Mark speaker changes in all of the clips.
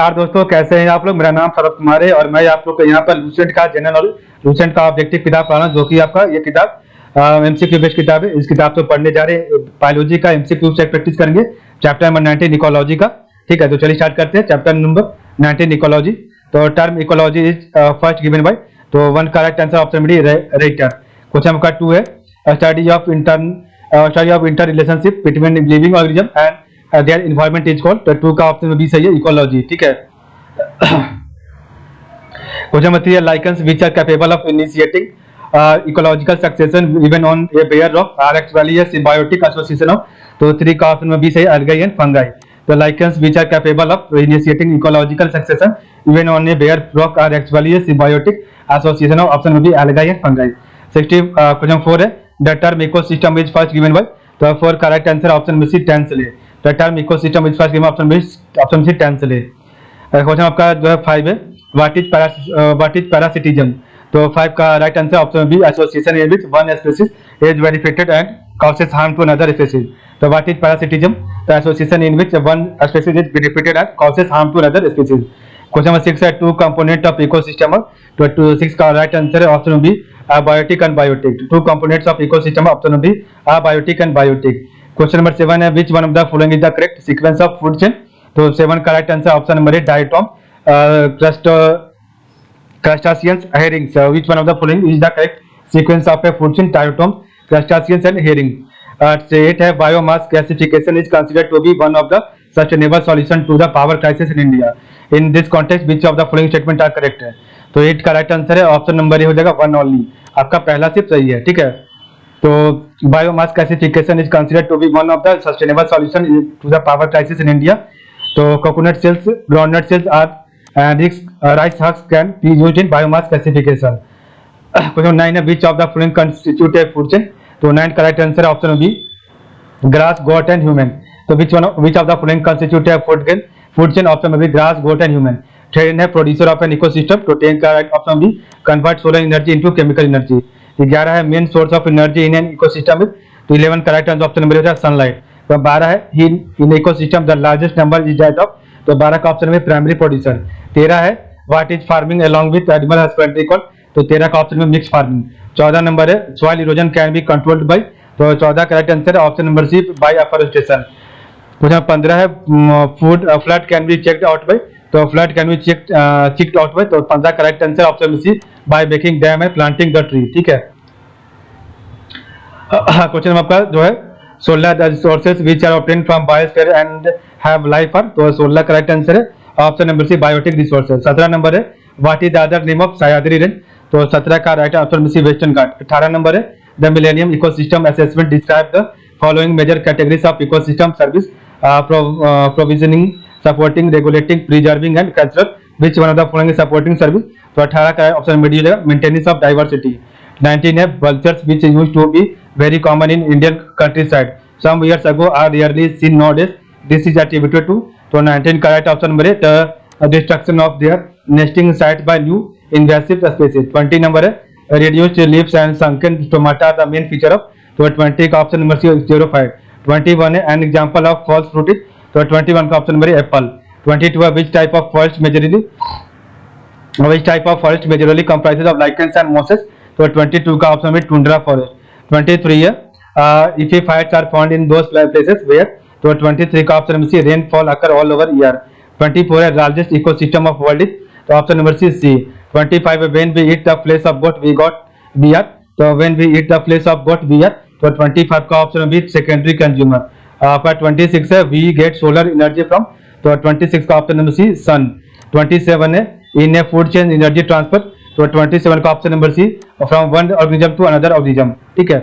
Speaker 1: यार दोस्तों, कैसे हैं आप लोग। मेरा नाम शरद कुमार है और मैं आप लोग को यहाँ पर लूसेंट का जनरल नॉलेज लूसेंट का ऑब्जेक्टिव किताब पढ़ा रहा हूं, जो कि आपका ये किताब एमसीक्यू बेस्ड किताब है। इस किताब को पढ़ने जा रहे हैं। बायोलॉजी का एमसीक्यू से प्रैक्टिस करेंगे। चैप्टर नंबर 19 इकोलॉजी का। ठीक है, तो चलिए स्टार्ट करते हैं। Chapter number 19 ecology. तो term ecology is first given by, तो one correct answer option B Reiter. Question number 2 है study of inter relationship between living organism and their environment is called. तो 2 का ऑप्शन में B सही है, ecology. ठीक है। क्वेश्चन नंबर 3 है lichens which are capable of initiating ecological succession even on a bare rock are actually a symbiotic association of. तो 3 का ऑप्शन में बी सही, algae एंड फंगाई। तो lichens which are capable of initiating ecological succession even on a bare rock are actually a symbiotic association of. Option में B algae and fungi. 60 question 4 है the term ecosystem is first given by. तो 4 correct answer option में C Tansley. The term ecosystem is first given option C Tansley. Question आपका जो है 5 है what is parasitism. तो 5 का right answer option B association in which one species is benefited and causes harm to another species. तो what is parasitism. तो association in which one species is benefited and causes harm to another species. Question number 6 है two component of ecosystem. तो 6 का right answer है option B abiotic and biotic. Two components of ecosystem option B abiotic and biotic. Question number 7 है which one of the following is the correct sequence of food chain. तो 7 का right answer option number A diatom crustaceans herrings. Which one of the following is the correct sequence of a food chain? Diatoms, crustaceans and herring. 8 है biomass classification is considered to be one of the sustainable solution to the power crisis in India. In this context, which of the following statement are correct है? तो 8 का right answer है option number ए हो जाएगा one only. आपका पहला सिर्फ सही है। ठीक है, तो biomass classification is considered to be one of the sustainable solution to the power crisis in India. तो coconut shells, groundnut shells are rice husks can be used in biomass classification. Question 9 है which of the following constitute a food chain। तो 9 का right answer है option B grass, goat and human। तो which of the following constitute a food chain option B grass, goat and human। 10 है producer of an ecosystem। तो 10 का right option B convert solar energy into chemical energy। 11 है main source of energy in an ecosystem। तो 11 का right answer option number हो जाएगा sunlight। तो 12 है in ecosystem the largest number is that of। तो 12 का ऑप्शन में प्राइमरी प्रोड्यूसर। 13 है what is farming along with animal husbandry called. तो 13 का ऑप्शन में मिक्स फार्मिंग। 14 नंबर है soil erosion can be controlled by. तो 14 का राइट आंसर है option number C by afforestation. Question 15 है food flood can be checked out by. तो flood can be checked out by. तो 15 का right answer option में C by making dam and planting the tree. ठीक है। Question आपका जो है 16 the resources which are obtained from biosphere and have life are. तो 16 का राइट आंसर है option number C biotic resources. 17 number है what is the other name of Sahyadri range. तो 17 का राइट आंसर में सी वेस्टर्न घाट। 18 नंबर है the millennium ecosystem assessment describe the following major categories of ecosystem service provisioning, supporting, regulating, preserving and cultural. Which one of the following supporting service. तो 18 का option में D हो जाएगा maintenance of diversity. 19 है vultures which used to be very common in Indian countryside some years ago are rarely seen nowadays. This is attributed to। तो 19 का right option number है the destruction of their nesting sites by new invasive species। 20 number है reduced leaves and sunken stomata the main feature of। तो 20 का option number सी 05। 21 है an example of false fruit is। तो 21 का option number है Apple. 22 है which type of forest majorly comprises of lichens and mosses। तो 22 का ऑप्शन में टुंड्रा फॉरेस्ट। 23 है epiphytes are found in those places where। तो 23 का option number C rainfall occur all over year. 24 है largest ecosystem of world is. तो option number C sea. 25 है when we eat the flesh of goat we got bear. तो when we eat the flesh of goat bear. तो 25 का option number B secondary consumer. आपका 26 है we get solar energy from. तो 26 का option number C sun. 27 है in a food chain energy transfer. तो 27 का option number C from one organism to another organism. ठीक है।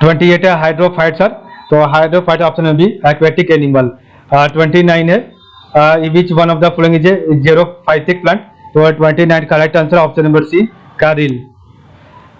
Speaker 1: 28 है हाइड्रोफाइट्स आर। तो हाइड्रोफाइट ऑप्शन में भी एक्वेटिक एनिमल। 29 है which one of the following is a xerophytic plant. तो 29 का right answer option number C karil.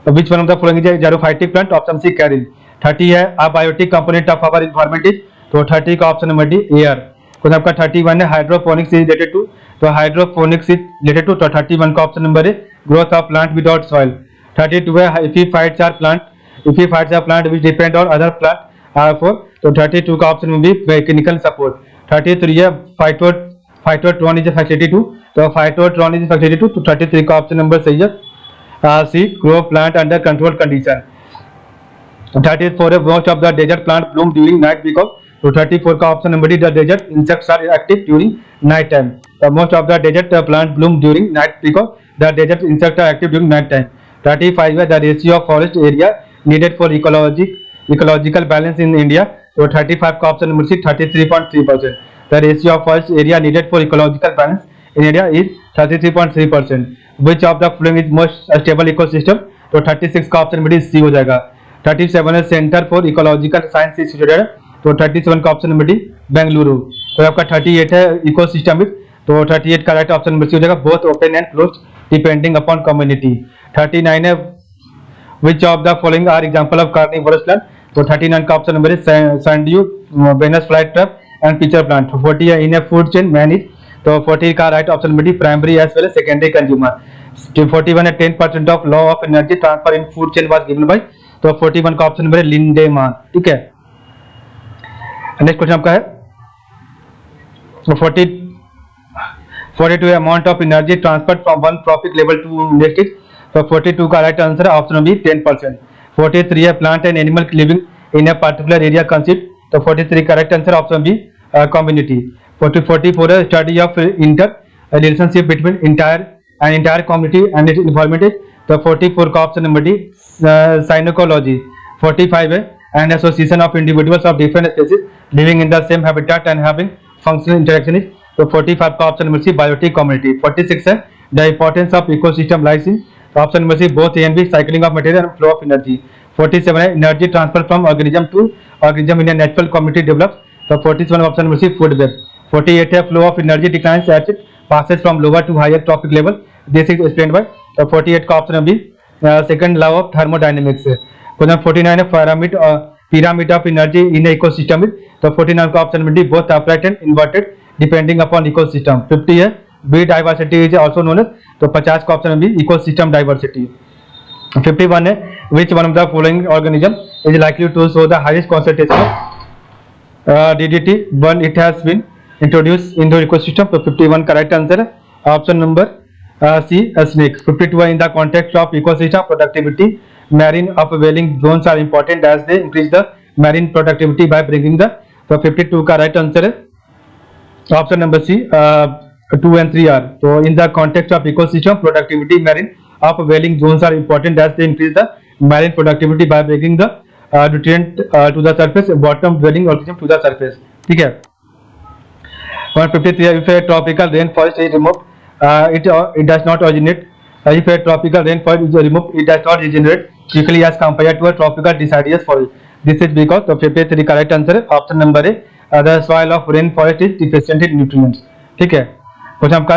Speaker 1: Which one of the following is a xerophytic plant option C karil. 30 है abiotic component of our environment is. तो 30 का option number D air. तो आपका 31 है hydroponics is related to. तो hydroponics is related to. तो 31 का option number है growth of plant without soil. 32 है epiphytes are plant which depend on other plant are for. तो 32 का ऑप्शन में भी मैकेनिकल सपोर्ट। 33 है फाइटोट्रॉन इज फैसिलिटी टू, तो फाइटोट्रॉन इज फैसिलिटी टू, तो 33 का ऑप्शन नंबर सही है। C grow plant under control condition. 34 है most of the desert plant bloom during night because, तो 34 का option number D the desert insects are active during night time, most of the desert plant bloom during night because the desert insects are active during night time. 35 है the ratio of forest area needed for ecological balance in India, तो 35 का option number C 33.3%। The ratio of forest area needed for ecological balance in India is 33.3%। Which of the following is most stable ecosystem, तो 36 का option number D C हो जाएगा। 37 है centre for ecological science is situated, तो 37 का option number D Bengaluru. तो आपका 38 है इकोसिस्टम, तो 38 का राइट ऑप्शन नंबर सी हो जाएगा, both open and closed depending upon community. 39 है which of the following are example of carnivorous plant, तो 39 का option number is sundew, Venus fly trap and pitcher plant. 40 है in a food chain man is, तो 40 का right option number D primary as well as secondary consumer. 41 है 10% of law of energy transfer in food chain was given by, तो 41 का option number है लिंडेमान। ठीक है, next question आपका है 42 amount of energy transfer from one trophic level to next is, तो 42 का राइट आंसर है ऑप्शन बी 10%। 43 है plant and animal living in a particular area consist, तो 43 का right answer option B community. 44 है study of inter relationship between entire community and its involvement is, तो 44 का option number D synecology. 45 है and association of individuals of different species living in the same habitat and having functional interaction is, तो 45 का option number C biotic community. 46 है the importance of ecosystem lies in, तो option number C both A and B cycling of material and flow of energy. 47 है energy transfer from organism to organism in a natural community develop, तो 47 option number C food web. 48 है flow of energy declines as it passes from lower to higher trophic level, this is explained by, तो 48 का option B second law of thermodynamics. Question 49 है pyramid of energy in a ecosystem, तो 49 का option D both upright and inverted depending upon ecosystem। 50 है B diversity is also known as, तो 50 का option B ecosystem diversity. 51 है which one of the following organism is likely to show the highest concentration of DDT when it has been introduced into ecosystem, तो 51 का right answer है option number C snake. 52 in the context of ecosystem productivity marine upwelling zones are important as they increase the marine productivity by bringing the, तो 52 का right answer है option number C 2 and 3 are, तो in the context of ecosystem productivity marine upwelling zones are important as they increase the marine productivity by bringing the nutrient to the surface, bottom dwelling organism to the surface। ठीक है। 153 if a tropical rainforest is removed, it does not originate, if a tropical rainforest is removed it does not regenerate quickly as compared to a tropical deciduous forest, this is because, तो 53 correct answer है option number है the soil of rainforest is deficient in nutrients। ठीक है। Question आपका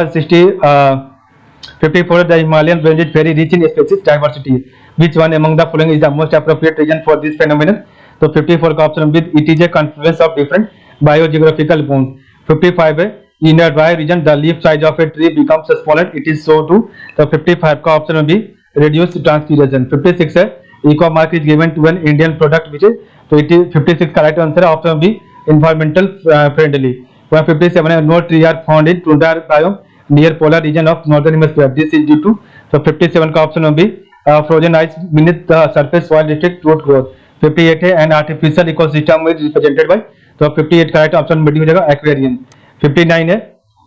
Speaker 1: 54 the Himalayan range is very rich in species diversity, which one among the following is the most appropriate region for this phenomenon, तो 54 का option B it is a confluence of different biogeographical zones। 55 है in a dry region the leaf size of a tree becomes smaller, it is so too, तो 55 का option B reduced transpiration। 56 है eco mark is given to an Indian product which is, तो it is 56 का right answer है option B environmental friendly। 57 है no tree are found in tundra biome near polar region of northern hemisphere, this is due to, तो 57 का option B frozen ice beneath the surface soil restrict root growth। 58 है an artificial ecosystem is represented by, तो 58 का right option B हो जाएगा aquarium. 59 है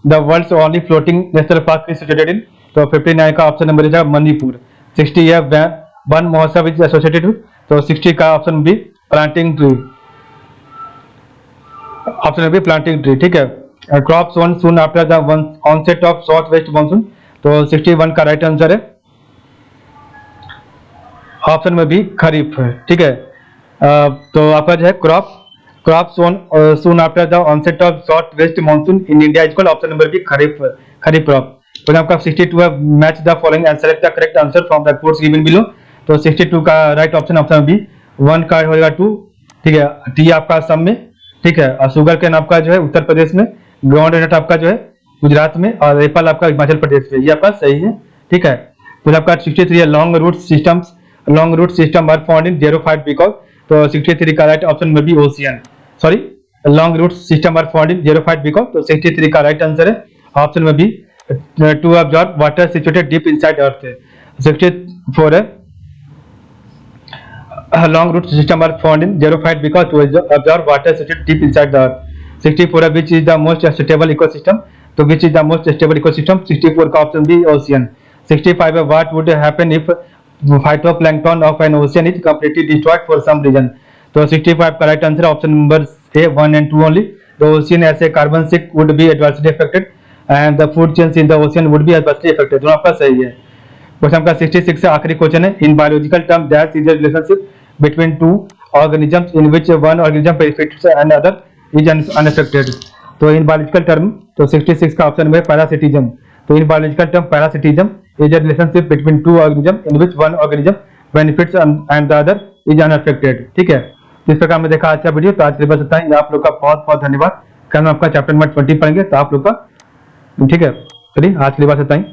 Speaker 1: the world's only floating national park is situated in, तो 59 का ऑप्शन नंबर हो जाएगा मणिपुर। 60 है वन महोत्सव इज एसोसिएटेड, तो 60 का option B planting tree, option B planting tree. ठीक है। Crop sown soon after the onset of south west monsoon, तो 61 का राइट आंसर है ऑप्शन में भी खरीफ है। ठीक है। तो आपका जो है crop soon after the onset of southwest monsoon in India is called, option number B kharif crop. तो आपका 62 है match the following and select the correct answer from the codes given below, तो 62 का राइट ऑप्शन बी 1 का होगा 2। ठीक है। T आपका असम में, ठीक है, और शुगर केन आपका जो है उत्तर प्रदेश में, ग्राउंड नट आपका जो है गुजरात में, और एप्पल आपका हिमाचल प्रदेश में, ये आपका सही है। ठीक है। तो आपका 63 है long root system are found in xerophyte because, तो 63 का राइट ऑप्शन में भी ocean, sorry long root system are found in xerophyte because, तो 63 का राइट आंसर है ऑप्शन में B to absorb water situated deep inside earth है। 64 है long root system are found in xerophyte because to absorb water situated deep inside the earth. 64 है which is the most stable ecosystem, तो which is the most stable ecosystem? 64 का option B ocean. 65 है what would happen if phytoplankton of an ocean is completely destroyed for some reason, तो 65 का right answer option number A 1 and 2 only. The ocean as a carbon sink would be adversely affected and the food chains in the ocean would be adversely affected, दोनों आपका सही है। Question का 66 से आखिरी question है, in biological term that is a relationship between two organisms in which one organism benefits and other is unaffected, तो in biological term, तो 66 का ऑप्शन में पैरासिटिज्म, तो in biological term parasitism is a relationship between two organism in which one organism benefits and the other is unaffected. ठीक है, इस प्रकार में देखा अच्छा वीडियो, तो आज के लिए बस इतना ही। आप लोग का बहुत बहुत धन्यवाद। कल हम आपका चैप्टर नंबर 20 पढ़ेंगे, तो आप लोग का ठीक है। चलिए आज के लिए बस इतना ही।